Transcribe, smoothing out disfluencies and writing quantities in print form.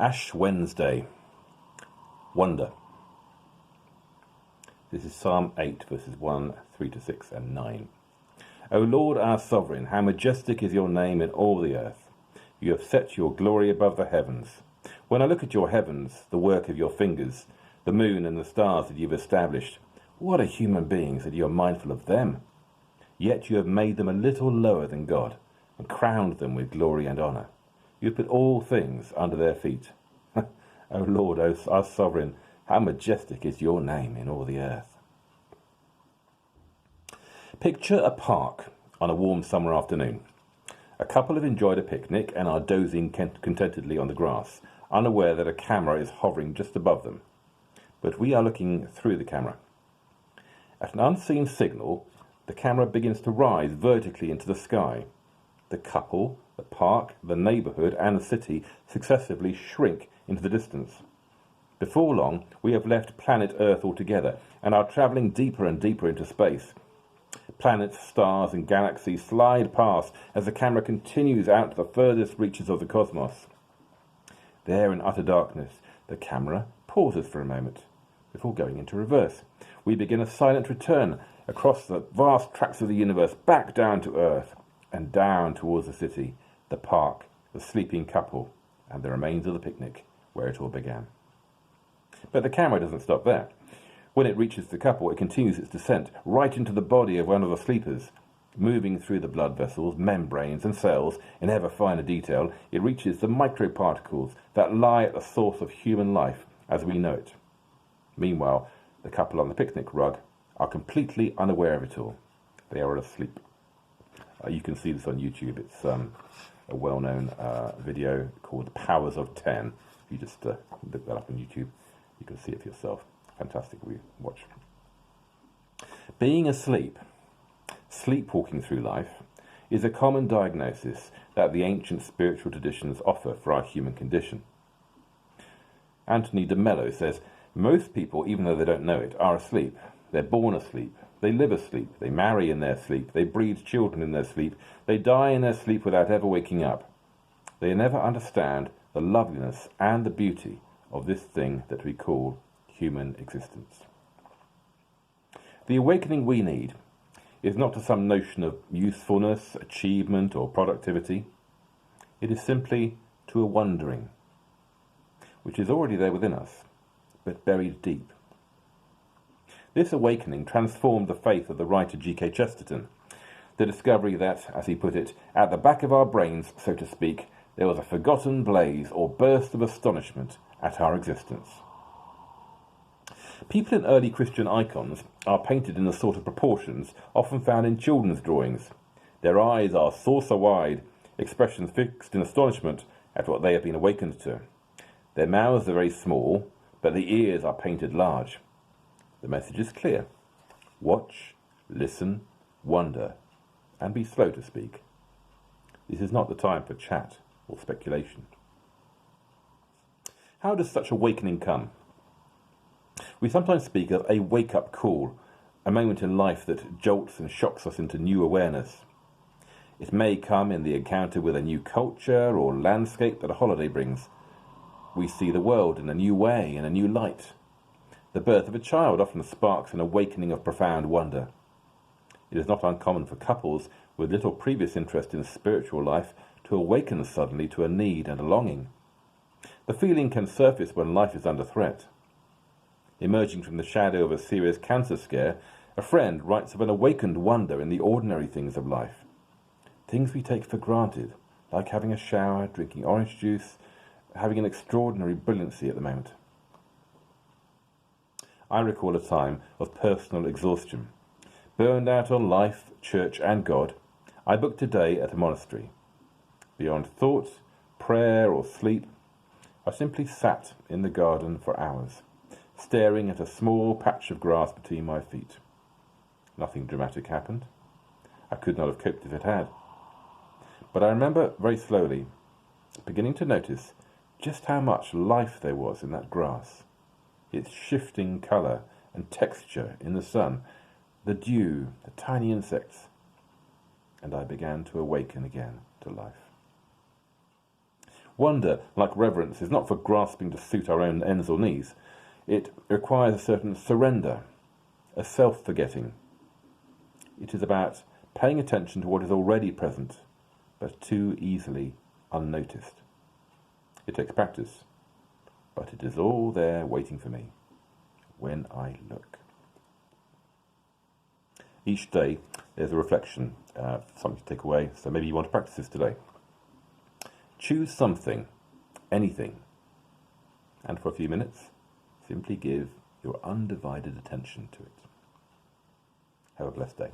Ash Wednesday. Wonder. This is Psalm 8, verses 1, 3 to 6 and 9. O Lord our Sovereign, how majestic is your name in all the earth. You have set your glory above the heavens. When I look at your heavens, the work of your fingers, the moon and the stars that you have established, what are human beings that you are mindful of them? Yet you have made them a little lower than God, and crowned them with glory and honour. You have put all things under their feet. O Lord, our Sovereign, how majestic is your name in all the earth. Picture a park on a warm summer afternoon. A couple have enjoyed a picnic and are dozing contentedly on the grass, unaware that a camera is hovering just above them. But we are looking through the camera. At an unseen signal, the camera begins to rise vertically into the sky. The couple, the park, the neighbourhood and the city successively shrink into the distance. Before long, we have left planet Earth altogether and are travelling deeper and deeper into space. Planets, stars and galaxies slide past as the camera continues out to the furthest reaches of the cosmos. There in utter darkness, the camera pauses for a moment before going into reverse. We begin a silent return across the vast tracts of the universe, back down to Earth and down towards the city, the park, the sleeping couple and the remains of the picnic where it all began. But the camera doesn't stop there. When it reaches the couple, it continues its descent right into the body of one of the sleepers. Moving through the blood vessels, membranes and cells in ever finer detail, it reaches the microparticles that lie at the source of human life as we know it. Meanwhile, the couple on the picnic rug are completely unaware of it all. They are asleep. You can see this on YouTube. It's a well-known video called Powers of 10. If you just look that up on YouTube, you can see it for yourself. Fantastic watch. Being asleep, sleepwalking through life, is a common diagnosis that the ancient spiritual traditions offer for our human condition. Anthony de Mello says, most people, even though they don't know it, are asleep. They're born asleep. They live asleep. They marry in their sleep. They breed children in their sleep. They die in their sleep without ever waking up. They never understand the loveliness and the beauty of this thing that we call human existence. The awakening we need is not to some notion of usefulness, achievement or productivity. It is simply to a wondering, which is already there within us, but buried deep. This awakening transformed the faith of the writer G.K. Chesterton. The discovery that, as he put it, at the back of our brains, so to speak, there was a forgotten blaze or burst of astonishment at our existence. People in early Christian icons are painted in the sort of proportions often found in children's drawings. Their eyes are saucer-wide, expressions fixed in astonishment at what they have been awakened to. Their mouths are very small, but the ears are painted large. The message is clear. Watch, listen, wonder, and be slow to speak. This is not the time for chat or speculation. How does such awakening come? We sometimes speak of a wake-up call, a moment in life that jolts and shocks us into new awareness. It may come in the encounter with a new culture or landscape that a holiday brings. We see the world in a new way, in a new light. The birth of a child often sparks an awakening of profound wonder. It is not uncommon for couples with little previous interest in spiritual life to awaken suddenly to a need and a longing. The feeling can surface when life is under threat. Emerging from the shadow of a serious cancer scare, a friend writes of an awakened wonder in the ordinary things of life. Things we take for granted, like having a shower, drinking orange juice, having an extraordinary brilliancy at the moment. I recall a time of personal exhaustion. Burned out on life, church and God, I booked a day at a monastery. Beyond thought, prayer or sleep, I simply sat in the garden for hours, staring at a small patch of grass between my feet. Nothing dramatic happened. I could not have coped if it had. But I remember very slowly beginning to notice just how much life there was in that grass, its shifting colour and texture in the sun, the dew, the tiny insects, and I began to awaken again to life. Wonder, like reverence, is not for grasping to suit our own ends or needs. It requires a certain surrender, a self-forgetting. It is about paying attention to what is already present, but too easily unnoticed. It takes practice, but it is all there waiting for me when I look. Each day there's a reflection, something to take away, so maybe you want to practice this today. Choose something, anything, and for a few minutes, simply give your undivided attention to it. Have a blessed day.